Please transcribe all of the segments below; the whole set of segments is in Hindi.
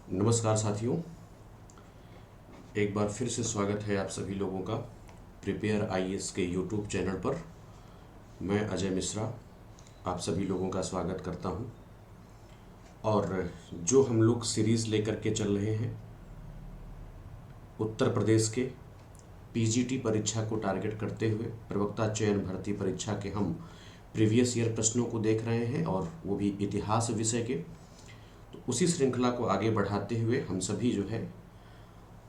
नमस्कार साथियों, एक बार फिर से स्वागत है आप सभी लोगों का प्रिपेयर आईएएस के यूट्यूब चैनल पर। मैं अजय मिश्रा आप सभी लोगों का स्वागत करता हूं। और जो हम लोग सीरीज़ लेकर के चल रहे हैं उत्तर प्रदेश के पीजीटी परीक्षा को टारगेट करते हुए प्रवक्ता चयन भर्ती परीक्षा के हम प्रीवियस ईयर प्रश्नों को देख रहे हैं, और वो भी इतिहास विषय के। तो उसी श्रृंखला को आगे बढ़ाते हुए हम सभी जो है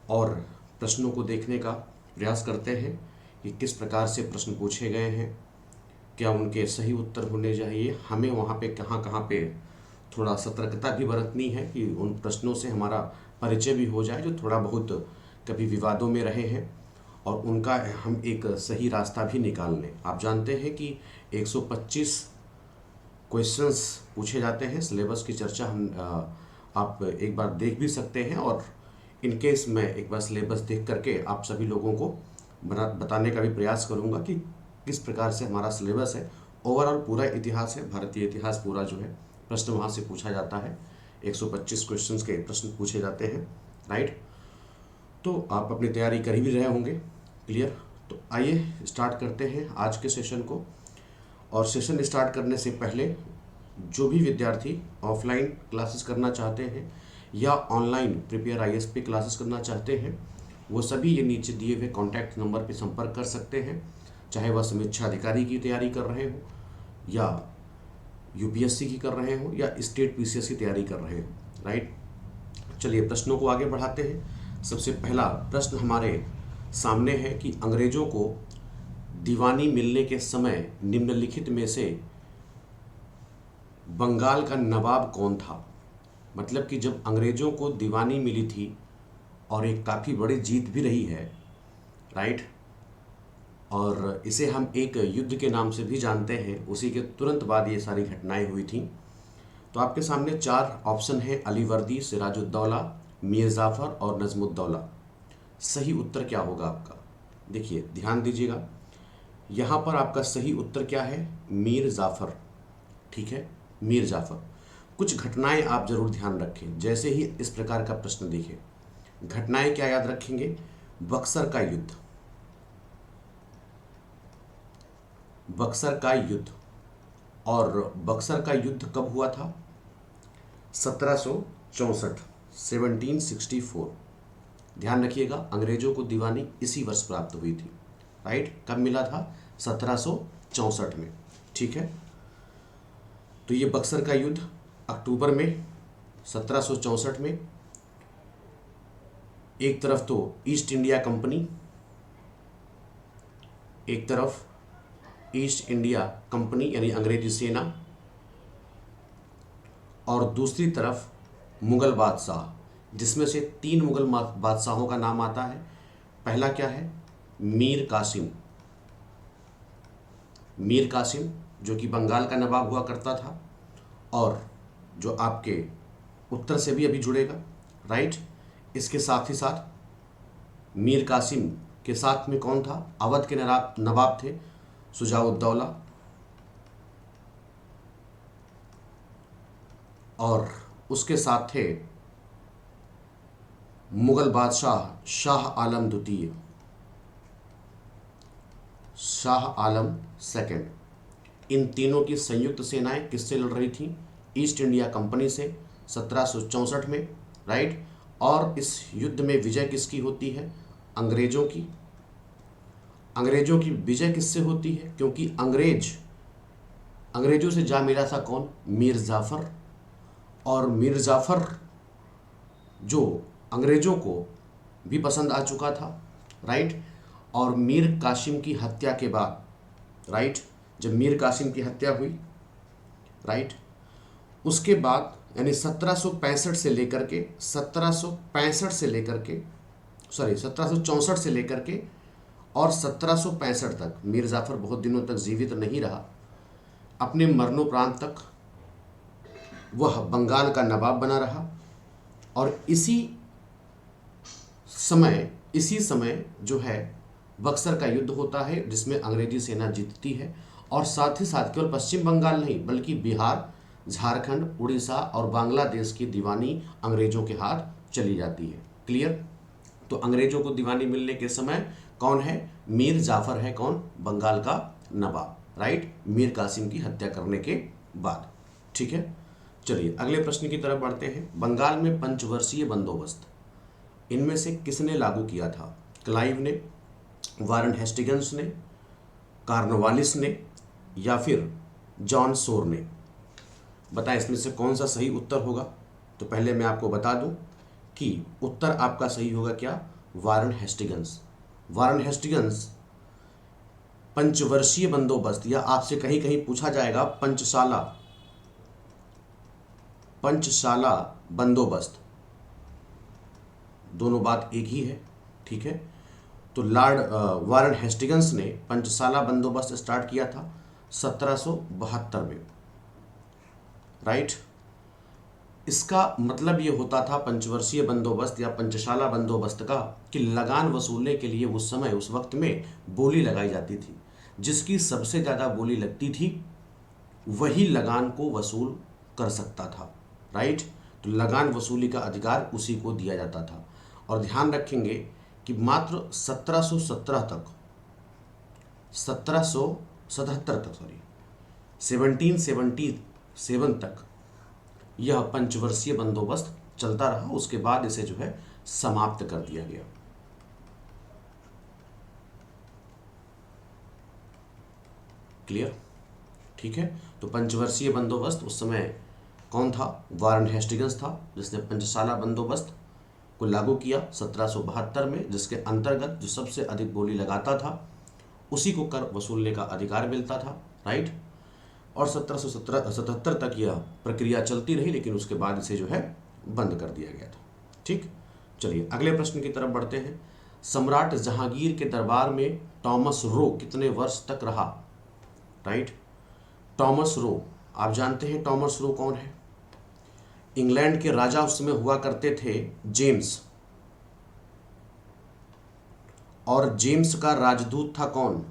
और प्रश्नों को देखने का प्रयास करते हैं कि किस प्रकार से प्रश्न पूछे गए हैं, क्या उनके सही उत्तर होने चाहिए। हमें वहाँ पे कहाँ कहाँ पे थोड़ा सतर्कता भी बरतनी है कि उन प्रश्नों से हमारा परिचय भी हो जाए जो थोड़ा बहुत कभी विवादों में रहे हैं, और उनका हम एक सही रास्ता भी निकाल लें। आप जानते हैं कि 125 क्वेश्चंस पूछे जाते हैं। सिलेबस की चर्चा आप एक बार देख भी सकते हैं, और इन केस मैं एक बार सिलेबस देख करके आप सभी लोगों को बताने का भी प्रयास करूंगा कि किस प्रकार से हमारा सिलेबस है। ओवरऑल पूरा इतिहास है, भारतीय इतिहास पूरा जो है प्रश्न वहाँ से पूछा जाता है। 125 क्वेश्चंस के प्रश्न पूछे जाते हैं, राइट। तो आप अपनी तैयारी कर ही भी रहे होंगे, क्लियर। तो आइए स्टार्ट करते हैं आज के सेशन को। और सेशन स्टार्ट करने से पहले जो भी विद्यार्थी ऑफलाइन क्लासेस करना चाहते हैं या ऑनलाइन प्रिपेयर आईएएस पे क्लासेस करना चाहते हैं, वो सभी ये नीचे दिए हुए कॉन्टैक्ट नंबर पे संपर्क कर सकते हैं। चाहे वह समीक्षा अधिकारी की तैयारी कर रहे हो, या यूपीएससी की कर रहे हो, या स्टेट पीसीएस की तैयारी कर रहे हो, राइट। चलिए प्रश्नों को आगे बढ़ाते हैं। सबसे पहला प्रश्न हमारे सामने है कि अंग्रेजों को दीवानी मिलने के समय निम्नलिखित में से बंगाल का नवाब कौन था। मतलब कि जब अंग्रेजों को दीवानी मिली थी, और एक काफ़ी बड़ी जीत भी रही है, राइट, और इसे हम एक युद्ध के नाम से भी जानते हैं। उसी के तुरंत बाद ये सारी घटनाएं हुई थी। तो आपके सामने 4 ऑप्शन है: अलीवर्दी, सिराजुद्दौला, मीर जाफ़र और नजमुद्दौला। सही उत्तर क्या होगा आपका? देखिए ध्यान दीजिएगा, यहाँ पर आपका सही उत्तर क्या है? मीर जाफ़र, ठीक है, मीर जाफ़र। कुछ घटनाएं आप जरूर ध्यान रखें जैसे ही इस प्रकार का प्रश्न दिखे। घटनाएं क्या याद रखेंगे? बक्सर का युद्ध, बक्सर का युद्ध। और बक्सर का युद्ध कब हुआ था? 1764, 1764। ध्यान रखिएगा, अंग्रेजों को दीवानी इसी वर्ष प्राप्त हुई थी, राइट। कब मिला था? 1764 में, ठीक है। तो ये बक्सर का युद्ध अक्टूबर में 1764 में। एक तरफ तो ईस्ट इंडिया कंपनी, एक तरफ ईस्ट इंडिया कंपनी यानी अंग्रेजी सेना, और दूसरी तरफ मुगल बादशाह, जिसमें से 3 मुगल बादशाहों का नाम आता है। पहला क्या है? मीर कासिम। मीर कासिम जो कि बंगाल का नवाब हुआ करता था, और जो आपके उत्तर से भी अभी जुड़ेगा, राइट। इसके साथ ही साथ मीर कासिम के साथ में कौन था? अवध के नवाब थे शुजाउद्दौला, और उसके साथ थे मुगल बादशाह शाह आलम द्वितीय, शाह आलम सेकंड। इन तीनों की संयुक्त सेनाएं किससे लड़ रही थी? ईस्ट इंडिया कंपनी से 1764 में, राइट। और इस युद्ध में विजय किसकी होती है? अंग्रेजों की। अंग्रेजों की विजय किससे होती है? क्योंकि अंग्रेजों से जा मिला था कौन? मीर जाफ़र। और मीर जाफ़र जो अंग्रेजों को भी पसंद आ चुका था, राइट। और मीर कासिम की हत्या के बाद, राइट, जब मीर कासिम की हत्या हुई, राइट, उसके बाद यानी 1765 से लेकर के 1765 से लेकर के 1764 से लेकर के और 1765 तक मीर जाफ़र बहुत दिनों तक जीवित नहीं रहा। अपने मरणोपरांत तक वह बंगाल का नवाब बना रहा। और इसी समय जो है बक्सर का युद्ध होता है, जिसमें अंग्रेजी सेना जीतती है। और साथ ही साथ केवल पश्चिम बंगाल नहीं बल्कि बिहार, झारखंड, उड़ीसा और बांग्लादेश की दीवानी अंग्रेजों के हाथ चली जाती है। क्लियर। तो अंग्रेजों को दीवानी मिलने के समय कौन है? मीर जाफर है। कौन? बंगाल का नवाब। राइट, मीर कासिम की हत्या करने के बाद। ठीक है, चलिए अगले प्रश्न की तरफ बढ़ते हैं। बंगाल में पंचवर्षीय बंदोबस्त इनमें से किसने लागू किया था? क्लाइव ने, वारन हेस्टिंग्स ने, कॉर्नवालिस ने, या फिर जॉन सोर ने? बताएं इसमें से कौन सा सही उत्तर होगा। तो पहले मैं आपको बता दूं कि उत्तर आपका सही होगा क्या? Warren Hastings. वारन हेस्टिंग्स पंचवर्षीय बंदोबस्त, या आपसे कहीं कहीं पूछा जाएगा पंचशाला, पंचशाला बंदोबस्त, दोनों बात एक ही है। ठीक है, तो लॉर्ड वारन हेस्टिंग्स ने पंचशाला बंदोबस्त स्टार्ट किया था 1772 में। राइट, इसका मतलब ये होता था पंचवर्षीय बंदोबस्त या पंचशाला बंदोबस्त का कि लगान वसूलने के लिए उस समय उस वक्त में बोली लगाई जाती थी। जिसकी सबसे ज़्यादा बोली लगती थी वही लगान को वसूल कर सकता था। राइट, तो लगान वसूली का अधिकार उसी को दिया जाता था। और ध्यान रखेंगे कि मात्र 1717 तक, 1777 तक, सॉरी 1777 तक यह पंचवर्षीय बंदोबस्त चलता रहा। उसके बाद इसे जो है समाप्त कर दिया गया। क्लियर। ठीक है, तो पंचवर्षीय बंदोबस्त उस समय कौन था? वारन हेस्टिंग्स था, जिसने पंचशाला बंदोबस्त को लागू किया 1772 में, जिसके अंतर्गत जो सबसे अधिक बोली लगाता था उसी को कर वसूलने का अधिकार मिलता था। राइट, और 1777 तक यह प्रक्रिया चलती रही, लेकिन उसके बाद इसे जो है बंद कर दिया गया था। ठीक, चलिए अगले प्रश्न की तरफ बढ़ते हैं। सम्राट जहांगीर के दरबार में टॉमस रो कितने वर्ष तक रहा? राइट, टॉमस रो, आप जानते हैं टॉमस रो कौन है? इंग्लैंड के राजा उस समय हुआ करते थे जेम्स, और जेम्स का राजदूत था कौन?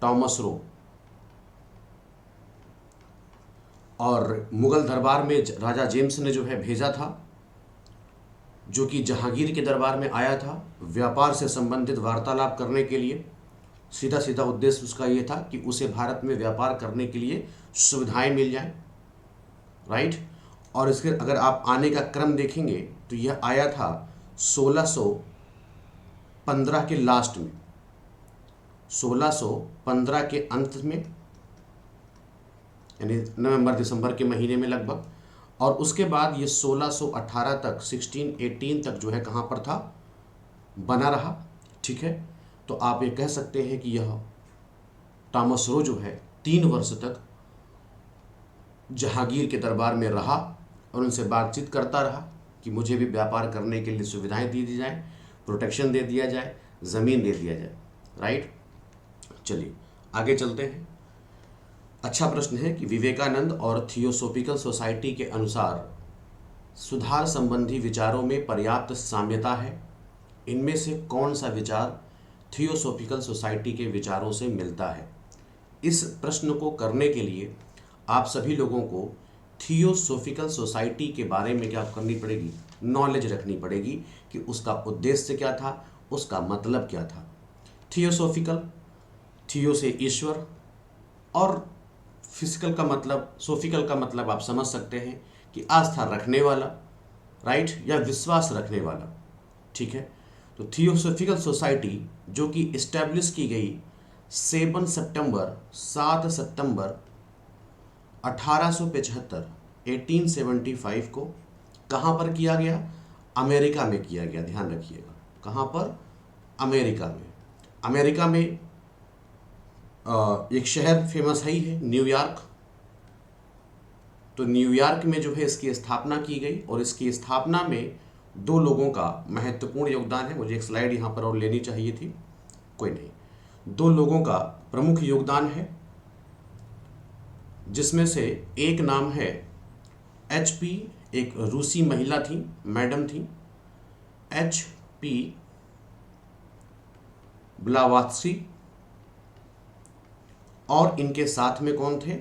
Thomas Roe. और मुगल दरबार में राजा जेम्स ने जो है भेजा था, जो कि जहांगीर के दरबार में आया था व्यापार से संबंधित वार्तालाप करने के लिए। सीधा सीधा उद्देश्य उसका ये था कि उसे भारत में व्यापार करने के लिए सुविधाएं मिल जाएं। राइट, और इसके अगर आप आने का क्रम देखेंगे तो यह आया था 1615 के लास्ट में, 1615 के अंत में, यानी नवंबर दिसंबर के महीने में लगभग। और उसके बाद ये 1618 तक, 1618 तक जो है कहाँ पर था? बना रहा। ठीक है, तो आप ये कह सकते हैं कि यह टॉमस रो जो है 3 वर्ष तक जहांगीर के दरबार में रहा और उनसे बातचीत करता रहा कि मुझे भी व्यापार करने के लिए सुविधाएं दी जाएं, प्रोटेक्शन दे दिया जाए, ज़मीन दे दिया जाए। राइट, चलिए आगे चलते हैं। अच्छा प्रश्न है कि विवेकानंद और थियोसॉफिकल सोसाइटी के अनुसार सुधार संबंधी विचारों में पर्याप्त साम्यता है। इनमें से कौन सा विचार थियोसॉफिकल सोसाइटी के विचारों से मिलता है? इस प्रश्न को करने के लिए आप सभी लोगों को थियोसॉफिकल सोसाइटी के बारे में क्या करनी पड़ेगी? नॉलेज रखनी पड़ेगी कि उसका उद्देश्य क्या था, उसका मतलब क्या था। थियोसॉफिकल, थियो से ईश्वर, और फिजिकल का मतलब, सोफिकल का मतलब आप समझ सकते हैं कि आस्था रखने वाला, राइट, या विश्वास रखने वाला। ठीक है, तो थियोसॉफिकल सोसाइटी जो कि इस्टेब्लिश की गई 7 सितंबर 1875, 1875 को कहाँ पर किया गया? अमेरिका में किया गया। ध्यान रखिएगा, कहाँ पर? अमेरिका में। अमेरिका में एक शहर फेमस है ही है, न्यूयॉर्क। तो न्यूयॉर्क में जो है इसकी स्थापना की गई, और इसकी स्थापना में 2 लोगों का महत्वपूर्ण योगदान है। मुझे एक स्लाइड यहाँ पर और लेनी चाहिए थी, कोई नहीं। 2 लोगों का प्रमुख योगदान है, जिसमें से एक नाम है HP, एक रूसी महिला थी, मैडम थी, HP ब्लावात्स्की। और इनके साथ में कौन थे?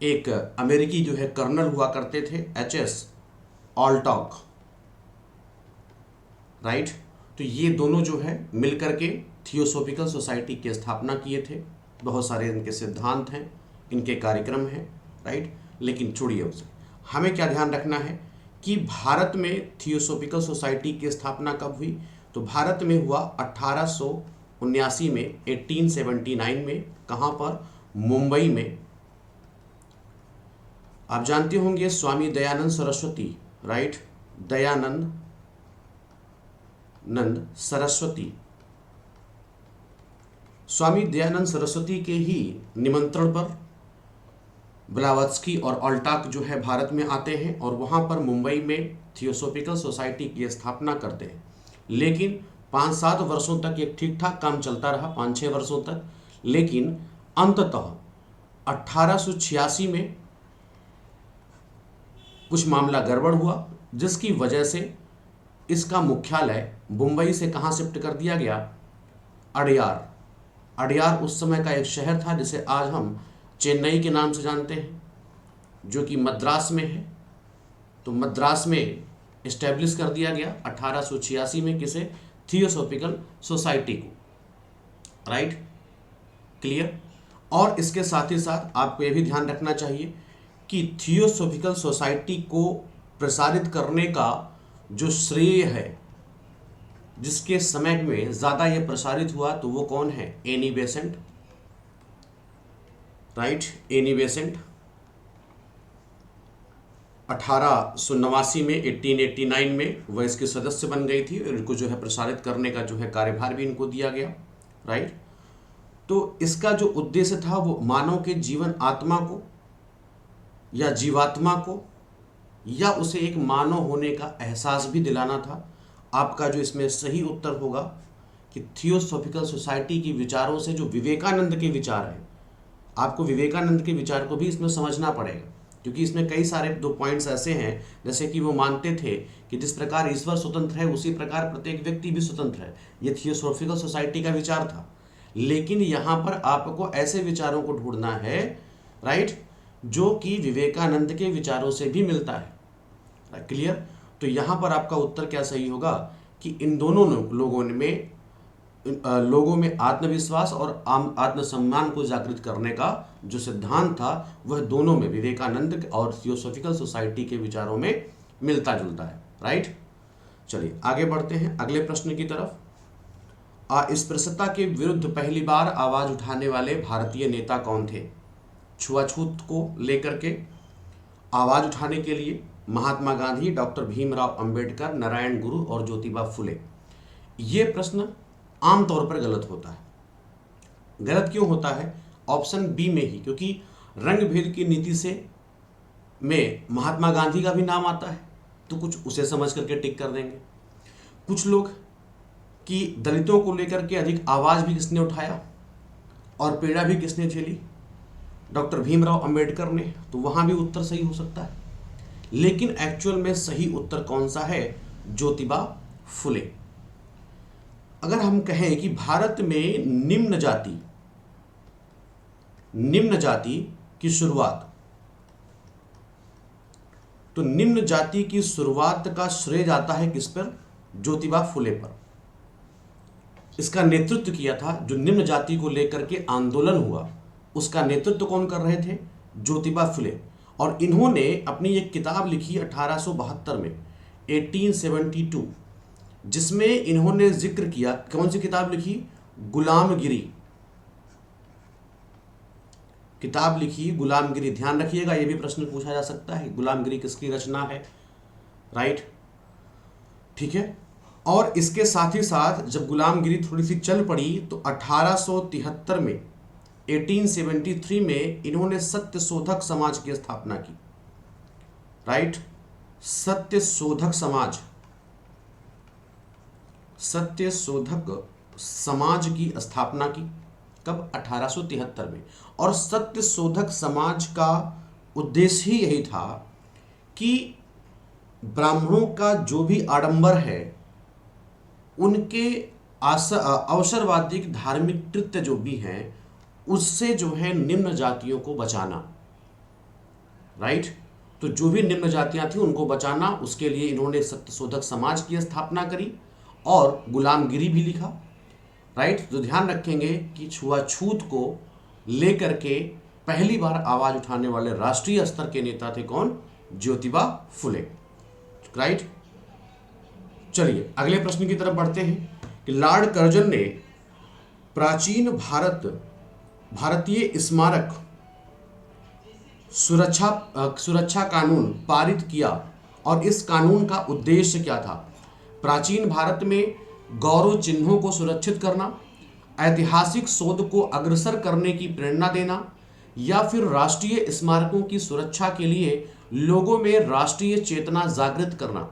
एक अमेरिकी जो है कर्नल हुआ करते थे, एच.एस. ऑल्टॉक, राइट। तो ये दोनों जो है मिलकर के थियोसॉफिकल सोसाइटी की स्थापना किए थे। बहुत सारे इनके सिद्धांत हैं, इनके कार्यक्रम हैं, राइट। लेकिन छोड़िए उसे, हमें क्या ध्यान रखना है कि भारत में थियोसॉफिकल सोसाइटी की स्थापना कब हुई। तो भारत में हुआ 1879 में, 1879 में। कहाँ पर? मुंबई में। आप जानते होंगे स्वामी दयानंद सरस्वती, राइट। दयानंद सरस्वती, स्वामी दयानंद सरस्वती के ही निमंत्रण पर ब्लावत्स्की और ऑल्टॉक जो है भारत में आते हैं और वहाँ पर मुंबई में थियोसॉफिकल सोसाइटी की स्थापना करते हैं। लेकिन 5-7 वर्षों तक ये ठीक ठाक काम चलता रहा, 5-6 वर्षों तक। लेकिन अंततः 1886 में कुछ मामला गड़बड़ हुआ, जिसकी वजह से इसका मुख्यालय मुंबई से कहाँ शिफ्ट कर दिया गया? अडयार। अडयार उस समय का एक शहर था जिसे आज हम चेन्नई के नाम से जानते हैं, जो कि मद्रास में है। तो मद्रास में इस्टेब्लिश कर दिया गया 1886 में किसे? थियोसॉफिकल सोसाइटी को, राइट। क्लियर। और इसके साथ ही साथ आपको यह भी ध्यान रखना चाहिए कि थियोसॉफिकल सोसाइटी को प्रसारित करने का जो श्रेय है, जिसके समय में ज़्यादा ये प्रसारित हुआ, तो वो कौन है? Annie Besant, right. Annie Besant 1889 में, 1889 में वह इसके सदस्य बन गई थी और इनको जो है प्रसारित करने का जो है कार्यभार भी इनको दिया गया, राइट। तो इसका जो उद्देश्य था वो मानव के जीवन आत्मा को या जीवात्मा को या उसे एक मानव होने का एहसास भी दिलाना था। आपका जो इसमें सही उत्तर होगा कि थियोसॉफिकल सोसाइटी के विचारों से जो विवेकानंद के विचार हैं, आपको विवेकानंद के विचार को भी इसमें समझना पड़ेगा, क्योंकि इसमें कई सारे 2 पॉइंट्स ऐसे हैं, जैसे कि वो मानते थे कि जिस प्रकार ईश्वर स्वतंत्र है उसी प्रकार प्रत्येक व्यक्ति भी स्वतंत्र है। ये थियोसॉफिकल सोसाइटी का विचार था। लेकिन यहाँ पर आपको ऐसे विचारों को ढूंढना है, राइट, जो कि विवेकानंद के विचारों से भी मिलता है। क्लियर। तो यहाँ पर आपका उत्तर क्या सही होगा कि इन दोनों लोगों में आत्मविश्वास और आत्मसम्मान को जागृत करने का जो सिद्धांत था वह दोनों में, विवेकानंद और थियोसॉफिकल सोसाइटी के विचारों में मिलता जुलता है, राइट। चलिए आगे बढ़ते हैं अगले प्रश्न की तरफ। अस्पृश्यता के विरुद्ध पहली बार आवाज उठाने वाले भारतीय नेता कौन थे? छुआछूत को लेकर के आवाज उठाने के लिए महात्मा गांधी, डॉक्टर भीमराव अंबेडकर, नारायण गुरु और ज्योतिबा फुले। ये प्रश्न आमतौर पर गलत होता है। गलत क्यों होता है? ऑप्शन बी में ही, क्योंकि रंग भेद की नीति से में महात्मा गांधी का भी नाम आता है, तो कुछ उसे समझ करके टिक कर देंगे। कुछ लोग कि दलितों को लेकर के अधिक आवाज भी किसने उठाया और पीड़ा भी किसने झेली? डॉक्टर भीमराव अंबेडकर ने, तो वहां भी उत्तर सही हो सकता है। लेकिन एक्चुअल में सही उत्तर कौन सा है? ज्योतिबा फुले। अगर हम कहें कि भारत में निम्न जाति की शुरुआत, तो निम्न जाति की शुरुआत का श्रेय जाता है किस पर? ज्योतिबा फुले पर। इसका नेतृत्व किया था, जो निम्न जाति को लेकर के आंदोलन हुआ उसका नेतृत्व कौन कर रहे थे? ज्योतिबा फुले। और इन्होंने अपनी एक किताब लिखी 1872 में, 1872, जिसमें इन्होंने जिक्र किया, कौन सी किताब लिखी? गुलामगिरी किताब लिखी, गुलामगिरी। ध्यान रखिएगा, यह भी प्रश्न पूछा जा सकता है, गुलामगिरी किसकी रचना है, राइट, ठीक है। और इसके साथ ही साथ जब गुलामगिरी थोड़ी सी चल पड़ी तो 1873 में, 1873 में इन्होंने सत्यशोधक समाज की स्थापना की, राइट। सत्यशोधक समाज की स्थापना की कब? 1873 में। और सत्यशोधक समाज का उद्देश्य ही यही था कि ब्राह्मणों का जो भी आडंबर है, उनके अवसरवादी धार्मिक कृत्य जो भी हैं, उससे जो है निम्न जातियों को बचाना, राइट। तो जो भी निम्न जातियां थी उनको बचाना, उसके लिए इन्होंने सत्यशोधक समाज की स्थापना करी और गुलामगिरी भी लिखा। राइट। तो ध्यान रखेंगे कि छुआछूत को लेकर के पहली बार आवाज उठाने वाले राष्ट्रीय स्तर के नेता थे कौन? ज्योतिबा फुले। राइट। चलिए अगले प्रश्न की तरफ बढ़ते हैं कि लॉर्ड कर्जन ने प्राचीन भारतीय स्मारक सुरक्षा कानून पारित किया और इस कानून का उद्देश्य क्या था? प्राचीन भारत में गौरव चिन्हों को सुरक्षित करना, ऐतिहासिक शोध को अग्रसर करने की प्रेरणा देना, या फिर राष्ट्रीय स्मारकों की सुरक्षा के लिए लोगों में राष्ट्रीय चेतना जागृत करना,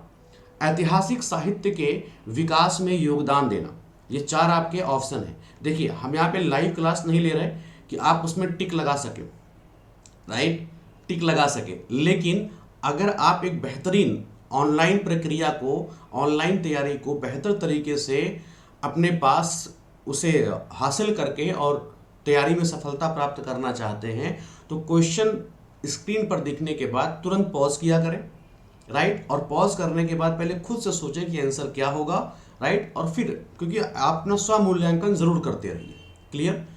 ऐतिहासिक साहित्य के विकास में योगदान देना। ये चार आपके ऑप्शन हैं। देखिए हम यहाँ पे लाइव क्लास नहीं ले रहे कि आप उसमें टिक लगा सके, राइट, टिक लगा सके, लेकिन अगर आप एक बेहतरीन ऑनलाइन प्रक्रिया को, ऑनलाइन तैयारी को बेहतर तरीके से अपने पास उसे हासिल करके और तैयारी में सफलता प्राप्त करना चाहते हैं तो क्वेश्चन स्क्रीन पर दिखने के बाद तुरंत पॉज किया करें, राइट, और पॉज करने के बाद पहले खुद से सोचें कि आंसर क्या होगा, राइट, और फिर क्योंकि आप अपना स्व मूल्यांकन जरूर करते रहिए। क्लियर।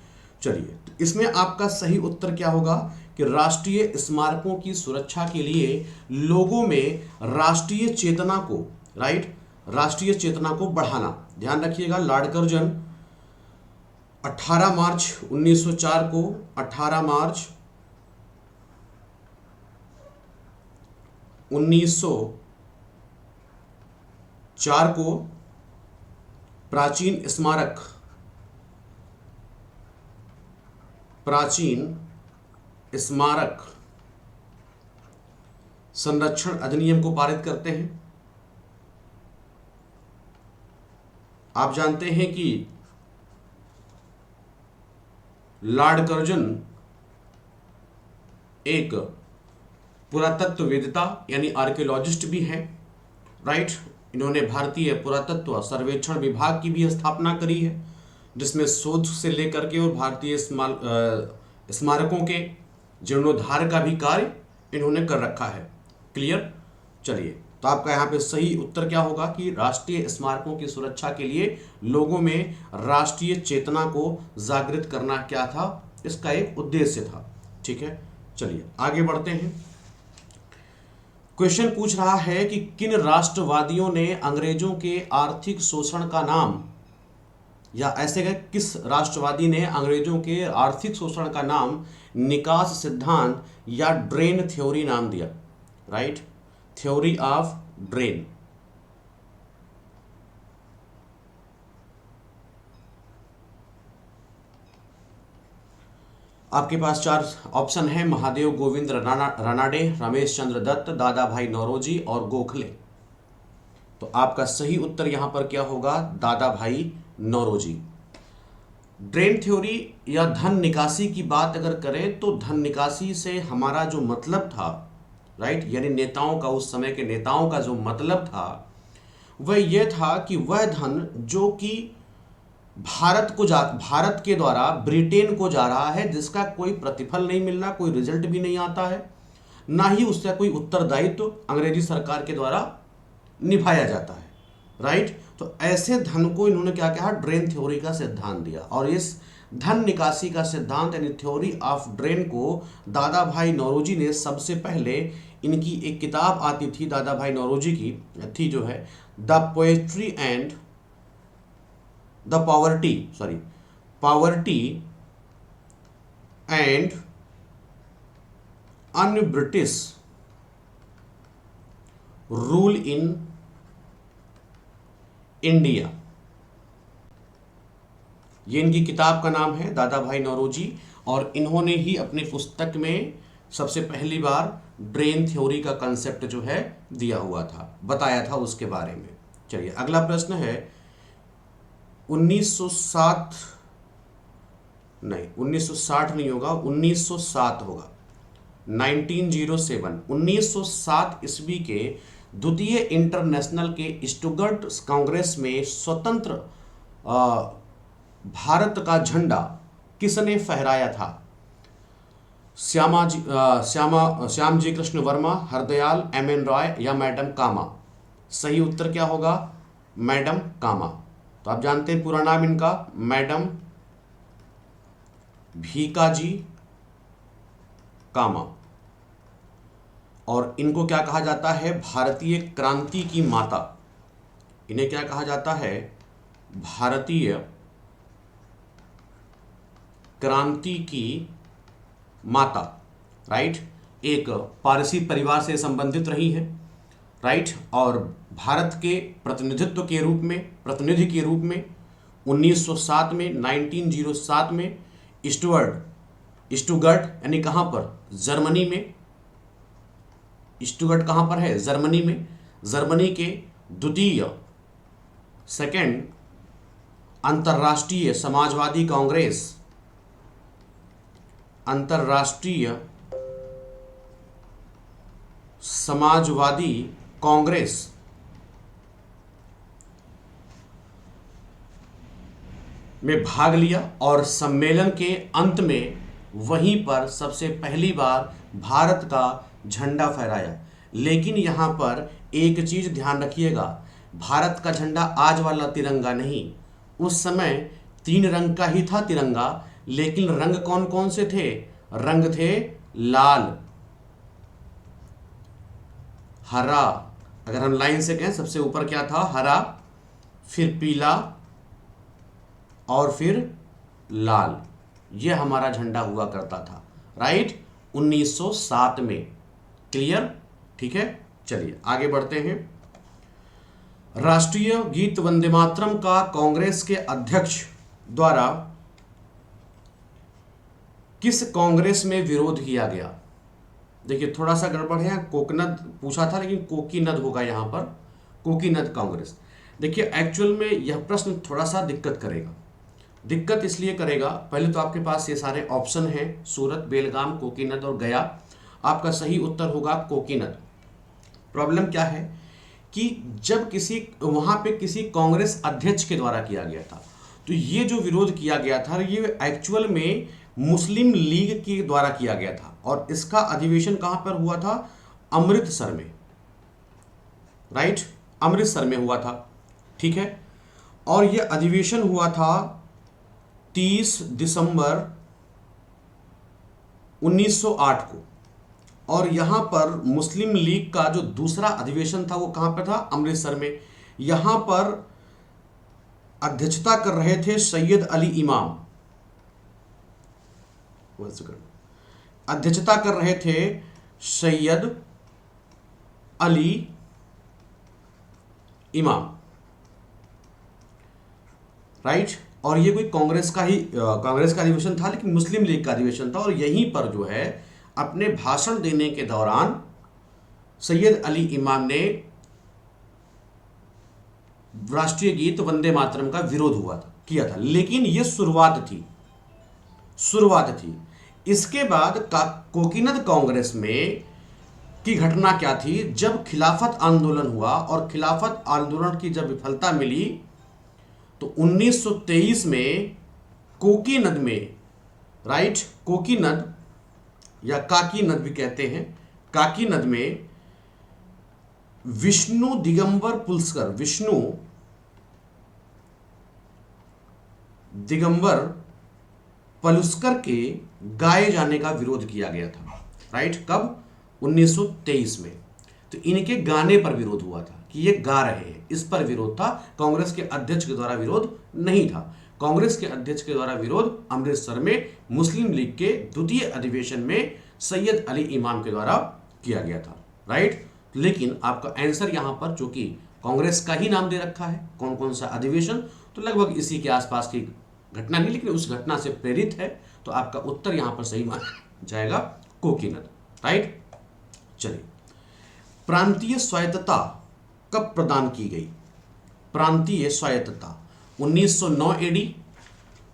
चलिए तो इसमें आपका सही उत्तर क्या होगा कि राष्ट्रीय स्मारकों की सुरक्षा के लिए लोगों में राष्ट्रीय चेतना को, राइट, राष्ट्रीय चेतना को बढ़ाना। ध्यान रखिएगा लॉर्ड कर्जन 18 मार्च 1904 को 18 मार्च 1904 को प्राचीन स्मारक संरक्षण अधिनियम को पारित करते हैं। आप जानते हैं कि लॉर्ड कर्जन एक पुरातत्ववेदता यानी आर्कियोलॉजिस्ट भी हैं, राइट। इन्होंने भारतीय पुरातत्व सर्वेक्षण विभाग की भी स्थापना करी है जिसमें शोध से लेकर के और भारतीय स्मारकों के जीर्णोद्धार का भी कार्य इन्होंने कर रखा है। क्लियर। चलिए तो आपका यहाँ पे सही उत्तर क्या होगा कि राष्ट्रीय स्मारकों की सुरक्षा के लिए लोगों में राष्ट्रीय चेतना को जागृत करना क्या था, इसका एक उद्देश्य था। ठीक है। चलिए आगे बढ़ते हैं। क्वेश्चन पूछ रहा है कि किन राष्ट्रवादियों ने अंग्रेजों के आर्थिक शोषण का नाम, या ऐसे किस राष्ट्रवादी ने अंग्रेजों के आर्थिक शोषण का नाम निकास सिद्धांत या ड्रेन थ्योरी नाम दिया? Right, theory of drain. आपके पास चार ऑप्शन है, महादेव गोविंद रानाडे, रमेश चंद्र दत्त, दादा भाई नौरोजी और गोखले। तो आपका सही उत्तर यहां पर क्या होगा? दादा भाई नौरोजी। ड्रेन थ्योरी या धन निकासी की बात अगर करें तो धन निकासी से हमारा जो मतलब था, राइट, यानी नेताओं का, उस समय के नेताओं का जो मतलब था वह यह था कि वह धन जो कि भारत के द्वारा ब्रिटेन को जा रहा है, जिसका कोई प्रतिफल नहीं मिल रहा, कोई रिजल्ट भी नहीं आता है, ना ही उसका कोई उत्तरदायित्व अंग्रेजी सरकार के द्वारा निभाया जाता है, राइट। तो ऐसे धन को इन्होंने क्या कहा? ड्रेन थ्योरी का सिद्धांत दिया। और इस धन निकासी का सिद्धांत यानी थ्योरी ऑफ ड्रेन को दादा भाई नौरोजी ने सबसे पहले, इनकी एक किताब आती थी दादा भाई नौरोजी की थी जो है the poetry and the poverty and un British rule in India. ये इनकी किताब का नाम है, दादा भाई नौरोजी, और इन्होंने ही अपनी पुस्तक में सबसे पहली बार ड्रेन थ्योरी का कंसेप्ट जो है दिया हुआ था, बताया था उसके बारे में। चलिए अगला प्रश्न है 1907 नहीं होगा, 1907 होगा, 1907 ईस्वी के द्वितीय इंटरनेशनल के स्टुटगर्ट कांग्रेस में स्वतंत्र भारत का झंडा किसने फहराया था? श्याम जी कृष्ण वर्मा, हरदयाल, एम.एन. रॉय या मैडम कामा? सही उत्तर क्या होगा? मैडम कामा। तो आप जानते हैं पूरा नाम इनका, मैडम भीकाजी कामा। और इनको क्या कहा जाता है? भारतीय क्रांति की माता। इन्हें क्या कहा जाता है? भारतीय क्रांति की माता। राइट। एक पारसी परिवार से संबंधित रही है। राइट। और भारत के प्रतिनिधि के रूप में 1907 में 1907 में स्टुटगर्ट यानी कहाँ पर? जर्मनी में। स्टुटगर्ट कहाँ पर है? जर्मनी में। जर्मनी के द्वितीय सेकेंड अंतर्राष्ट्रीय समाजवादी कांग्रेस में भाग लिया और सम्मेलन के अंत में वहीं पर सबसे पहली बार भारत का झंडा फहराया। लेकिन यहाँ पर एक चीज ध्यान रखिएगा, भारत का झंडा आज वाला तिरंगा नहीं, उस समय 3 रंग का ही था तिरंगा, लेकिन रंग कौन कौन से थे? रंग थे लाल, हरा, अगर हम लाइन से कहें सबसे ऊपर क्या था? हरा, फिर पीला और फिर लाल। यह हमारा झंडा हुआ करता था। राइट। 1907 में। क्लियर? ठीक है, चलिए आगे बढ़ते हैं। राष्ट्रीय गीत वंदे मातरम का कांग्रेस के अध्यक्ष द्वारा किस कांग्रेस में विरोध किया गया? देखिए थोड़ा सा गड़बड़ है, कोकनद पूछा था लेकिन कोकीनद होगा यहाँ पर, कोकीनद कांग्रेस। देखिए एक्चुअल में यह प्रश्न थोड़ा सा दिक्कत करेगा। दिक्कत इसलिए करेगा, पहले तो आपके पास ये सारे ऑप्शन हैं, सूरत, बेलगाम, कोकीनद और गया। आपका सही उत्तर होगा कोकीनद। प्रॉब्लम क्या है कि जब वहां पे किसी कांग्रेस अध्यक्ष के द्वारा किया गया था, तो ये जो विरोध किया गया था ये एक्चुअल में मुस्लिम लीग के द्वारा किया गया था। और इसका अधिवेशन कहां पर हुआ था? अमृतसर में। राइट, अमृतसर में हुआ था। ठीक है। और यह अधिवेशन हुआ था 30 दिसंबर 1908 को। और यहां पर मुस्लिम लीग का जो दूसरा अधिवेशन था वो कहां पर था? अमृतसर में। यहां पर अध्यक्षता कर रहे थे सैयद अली इमाम। अध्यक्षता कर रहे थे सैयद अली इमाम। राइट। और ये कोई कांग्रेस का अधिवेशन था, लेकिन मुस्लिम लीग का अधिवेशन था। और यहीं पर जो है अपने भाषण देने के दौरान सैयद अली इमाम ने राष्ट्रीय गीत वंदे मातरम का विरोध किया था। लेकिन यह शुरुआत थी। इसके बाद कोकीनद कांग्रेस में की घटना क्या थी? जब खिलाफत आंदोलन हुआ और खिलाफत आंदोलन की जब विफलता मिली तो 1923 में कोकीनद में, राइट, कोकीनद या काकीनद भी कहते हैं, काकीनद में विष्णु दिगंबर पलुस्कर के गाए जाने का विरोध किया गया था। राइट। कब? 1923 में। तो इनके गाने पर विरोध हुआ था कि ये गा रहे हैं, इस पर विरोध था। कांग्रेस के अध्यक्ष के द्वारा विरोध नहीं था। कांग्रेस के अध्यक्ष के द्वारा विरोध अमृतसर में मुस्लिम लीग के द्वितीय अधिवेशन में सैयद अली इमाम के द्वारा किया गया था। राइट। लेकिन आपका आंसर यहां पर, चूंकि कांग्रेस का ही नाम दे रखा है, कौन कौन सा अधिवेशन, तो लगभग इसी के आसपास की घटना नहीं, लेकिन उस घटना से प्रेरित है। तो आपका उत्तर यहां पर सही माना जाएगा, कोकीनद। राइट। चलिए, प्रांतीय स्वायत्तता कब प्रदान की गई? प्रांतीय स्वायत्तता 1909 एडी,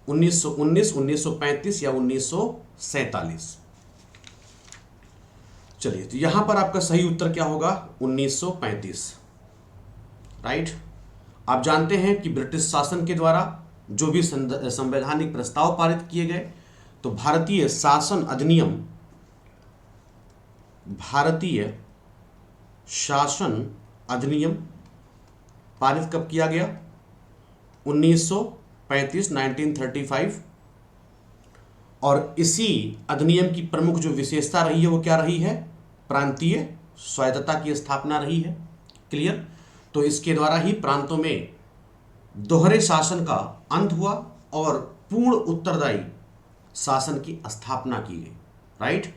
1919, 1935 या 1947? चलिए, तो यहां पर आपका सही उत्तर क्या होगा? 1935। राइट। आप जानते हैं कि ब्रिटिश शासन के द्वारा जो भी संवैधानिक प्रस्ताव पारित किए गए, तो भारतीय शासन अधिनियम भारतीय शासन अधिनियम पारित कब किया गया? 1935, 1935। और इसी अधिनियम की प्रमुख जो विशेषता रही है वो क्या रही है? प्रांतीय स्वायत्तता की स्थापना रही है। क्लियर? तो इसके द्वारा ही प्रांतों में दोहरे शासन का अंत हुआ और पूर्ण उत्तरदायी शासन की स्थापना की गई। राइट?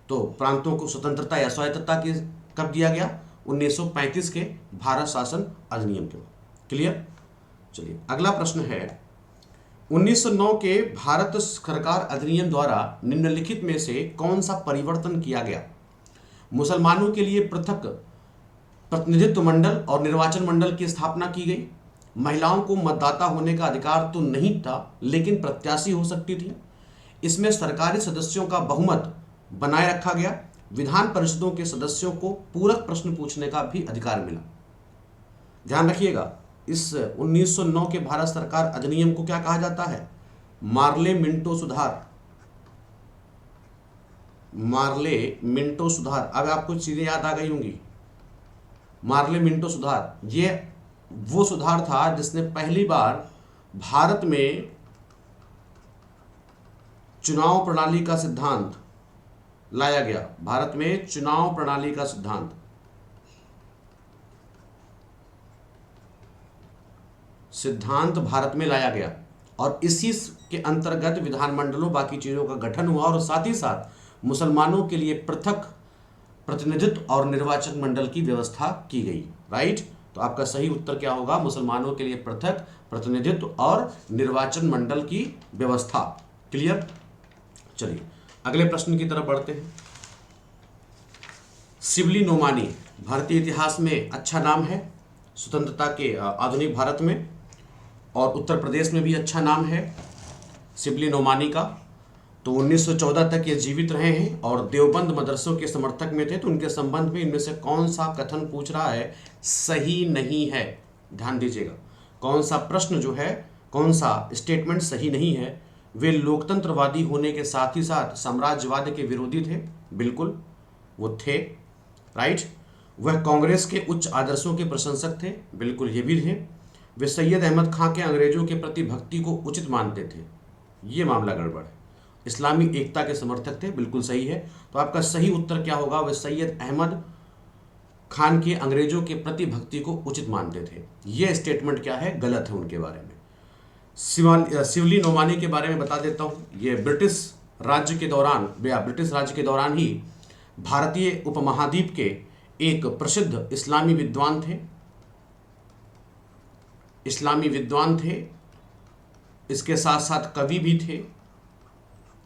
तो प्रांतों को स्वतंत्रता या स्वायत्तता की कब दिया गया? 1935 के भारत शासन अधिनियम के बाद। क्लियर? चलिए अगला प्रश्न है, 1909 के भारत सरकार अधिनियम द्वारा निम्नलिखित में से कौन सा परिवर्तन किया गया? मुसलमानों के लिए पृथक प्रतिनिधित्व मंडल और निर्वाचन मंडल की स्थापना की गई। महिलाओं को मतदाता होने का अधिकार तो नहीं था लेकिन प्रत्याशी हो सकती थी। इसमें सरकारी सदस्यों का बहुमत बनाए रखा गया। विधान परिषदों के सदस्यों को पूरक प्रश्न पूछने का भी अधिकार मिला। ध्यान रखिएगा, इस 1909 के भारत सरकार अधिनियम को क्या कहा जाता है? मार्ले मिंटो सुधार। मार्ले मिंटो सुधार। अब आपको चीजें याद आ गई होंगी। मार्ले मिंटो सुधार ये वो सुधार था जिसने पहली बार भारत में चुनाव प्रणाली का सिद्धांत लाया गया। भारत में चुनाव प्रणाली का सिद्धांत भारत में लाया गया और इसी के अंतर्गत विधानमंडलों बाकी चीजों का गठन हुआ और साथ ही साथ मुसलमानों के लिए पृथक प्रतिनिधित्व और निर्वाचन मंडल की व्यवस्था की गई। राइट? तो आपका सही उत्तर क्या होगा? मुसलमानों के लिए पृथक प्रतिनिधित्व और निर्वाचन मंडल की व्यवस्था। क्लियर? चलिए अगले प्रश्न की तरफ बढ़ते हैं। सिवली नोमानी भारतीय इतिहास में अच्छा नाम है, स्वतंत्रता के आधुनिक भारत में, और उत्तर प्रदेश में भी अच्छा नाम है सिवली नोमानी का। तो 1914 तक ये जीवित रहे हैं और देवबंद मदरसों के समर्थक में थे। तो उनके संबंध में इनमें से कौन सा कथन पूछ रहा है सही नहीं है? ध्यान दीजिएगा, कौन सा प्रश्न जो है, कौन सा स्टेटमेंट सही नहीं है? वे लोकतंत्रवादी होने के साथ ही साथ साम्राज्यवाद के विरोधी थे। बिल्कुल वो थे। राइट? वह कांग्रेस के उच्च आदर्शों के प्रशंसक थे। बिल्कुल ये भी थे। वे सैयद अहमद खां के अंग्रेजों के प्रति भक्ति को उचित मानते थे। ये मामला गड़बड़ है। इस्लामी एकता के समर्थक थे। बिल्कुल सही है। तो आपका सही उत्तर क्या होगा? वे सैयद अहमद खान के अंग्रेजों के प्रति भक्ति को उचित मानते थे। यह स्टेटमेंट क्या है? गलत है उनके बारे में। सिवली नोमानी के बारे में बता देता हूं। ये ब्रिटिश राज्य के दौरान ही भारतीय उपमहाद्वीप के एक प्रसिद्ध इस्लामी विद्वान थे। इसके साथ साथ कवि भी थे।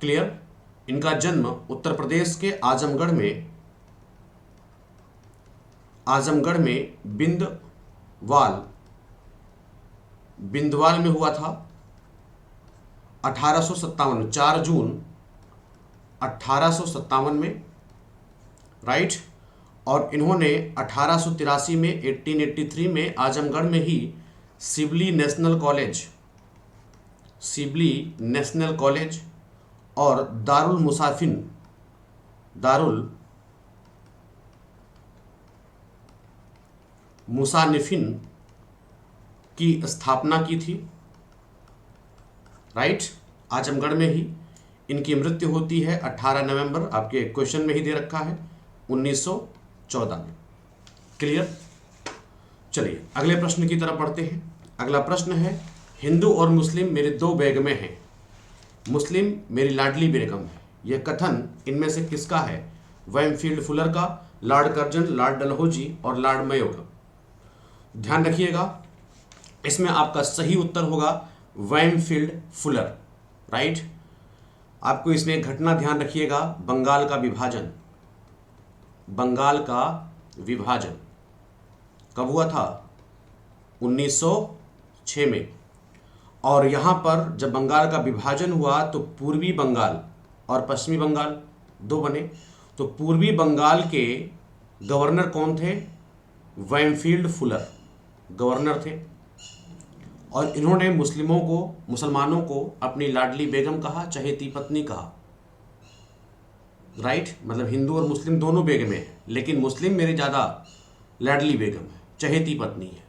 क्लियर? इनका जन्म उत्तर प्रदेश के आजमगढ़ में बिंदवाल में हुआ था 1857, 4 जून 1857 में। राइट? और इन्होंने 1883 में 1883 में आजमगढ़ में ही सिवली नेशनल कॉलेज और दारुल मुसानिफिन की स्थापना की थी। राइट? आजमगढ़ में ही इनकी मृत्यु होती है 18 नवंबर, आपके क्वेश्चन में ही दे रखा है, 1914 में। क्लियर? चलिए अगले प्रश्न की तरफ बढ़ते हैं। अगला प्रश्न है, हिंदू और मुस्लिम मेरे दो बेगमें हैं, मुस्लिम मेरी लाडली बेगम है। यह कथन इनमें से किसका है? वाइनफील्ड फुलर का, लॉर्ड कर्जन, लॉर्ड डलहौजी और लॉर्ड मेयो का। ध्यान रखिएगा, इसमें आपका सही उत्तर होगा वाइनफील्ड फुलर। राइट? आपको इसमें एक घटना ध्यान रखिएगा, बंगाल का विभाजन कब हुआ था? 1906 में। और यहाँ पर जब बंगाल का विभाजन हुआ तो पूर्वी बंगाल और पश्चिमी बंगाल दो बने। तो पूर्वी बंगाल के गवर्नर कौन थे? वाइनफील्ड फुलर गवर्नर थे। और इन्होंने मुसलमानों को अपनी लाडली बेगम कहा, चहेती पत्नी कहा। राइट, मतलब हिंदू और मुस्लिम दोनों बेगमें हैं, लेकिन मुस्लिम मेरी ज़्यादा लाडली बेगम है, चहेती पत्नी है,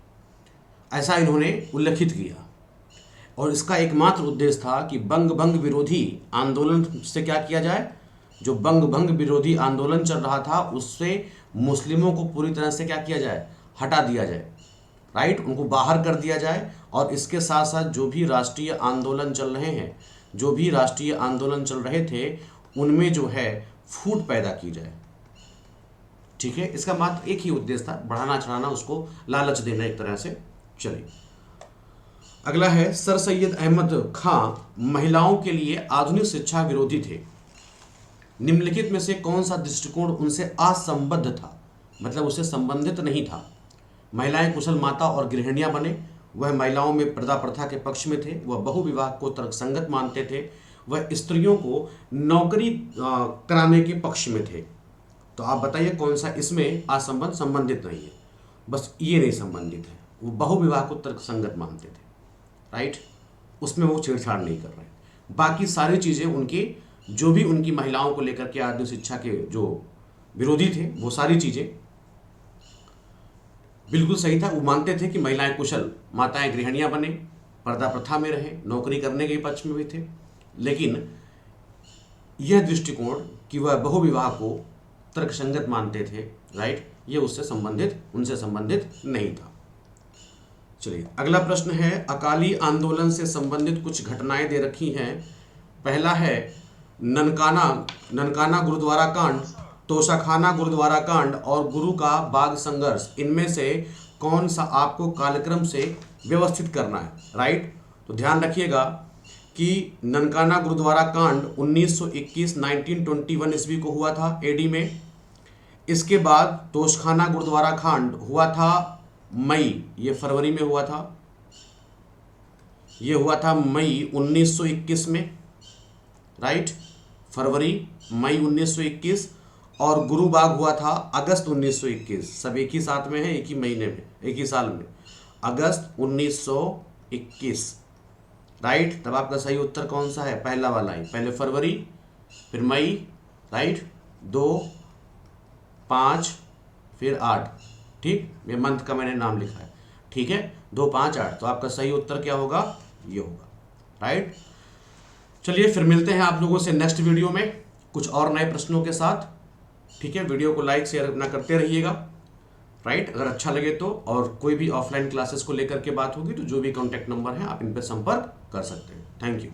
ऐसा इन्होंने उल्लेखित किया। और इसका एकमात्र उद्देश्य था कि बंग भंग विरोधी आंदोलन से क्या किया जाए, जो बंग भंग विरोधी आंदोलन चल रहा था उससे मुस्लिमों को पूरी तरह से क्या किया जाए, हटा दिया जाए, राइट, उनको बाहर कर दिया जाए। और इसके साथ साथ जो भी राष्ट्रीय आंदोलन चल रहे हैं, जो भी राष्ट्रीय आंदोलन चल रहे थे, उनमें जो है फूट पैदा की जाए। ठीक है, इसका मात्र एक ही उद्देश्य था, बढ़ाना चढ़ाना, उसको लालच देना एक तरह से। चलिए अगला है, सर सैयद अहमद खां महिलाओं के लिए आधुनिक शिक्षा विरोधी थे। निम्नलिखित में से कौन सा दृष्टिकोण उनसे असंबद्ध था, मतलब उससे संबंधित नहीं था। महिलाएं कुशल माता और गृहिणियां बने, वह महिलाओं में पर्दा प्रथा के पक्ष में थे, वह बहुविवाह को तर्कसंगत मानते थे, वह स्त्रियों को नौकरी कराने के पक्ष में थे। तो आप बताइए कौन सा इसमें असंबद्ध, संबंधित नहीं है, बस ये नहीं संबंधित है। वो बहुविवाह को तर्कसंगत मानते थे, राइट, उसमें वो छेड़छाड़ नहीं कर रहे। बाकी सारी चीज़ें उनकी, जो भी उनकी महिलाओं को लेकर के आधुनिक शिक्षा के जो विरोधी थे, वो सारी चीज़ें बिल्कुल सही था। वो मानते थे कि महिलाएं कुशल माताएं गृहिणियां बने, पर्दा प्रथा में रहे, नौकरी करने के पक्ष में भी थे, लेकिन यह दृष्टिकोण कि वह बहुविवाह को तर्कसंगत मानते थे, राइट, ये उससे संबंधित, उनसे संबंधित नहीं था। चलिए अगला प्रश्न है, अकाली आंदोलन से संबंधित कुछ घटनाएं दे रखी हैं। पहला है ननकाना गुरुद्वारा कांड, तोशाखाना गुरुद्वारा कांड और गुरु का बाग संघर्ष। इनमें से कौन सा आपको कालक्रम से व्यवस्थित करना है, राइट। तो ध्यान रखिएगा कि ननकाना गुरुद्वारा कांड 1921 ईस्वी को हुआ था एडी में। इसके बाद तोशाखाना गुरुद्वारा कांड हुआ था मई, ये फरवरी में हुआ था, ये हुआ था मई 1921 में, राइट, फरवरी मई 1921। और गुरु बाग हुआ था अगस्त 1921। सब एक ही साथ में है, एक ही महीने में, एक ही साल में, अगस्त 1921, राइट। तब आपका सही उत्तर कौन सा है, पहला वाला ही, पहले फरवरी फिर मई, राइट, 2, 5 फिर 8, ठीक, ये मंथ का मैंने नाम लिखा है, ठीक है, 2, 5, 8। तो आपका सही उत्तर क्या होगा, ये होगा, राइट। चलिए फिर मिलते हैं आप लोगों से नेक्स्ट वीडियो में कुछ और नए प्रश्नों के साथ, ठीक है। वीडियो को लाइक शेयर अपना करते रहिएगा, राइट। अगर अच्छा लगे तो, और कोई भी ऑफलाइन क्लासेस को लेकर के बात होगी तो जो भी कॉन्टैक्ट नंबर है आप इन पर संपर्क कर सकते हैं। Thank you.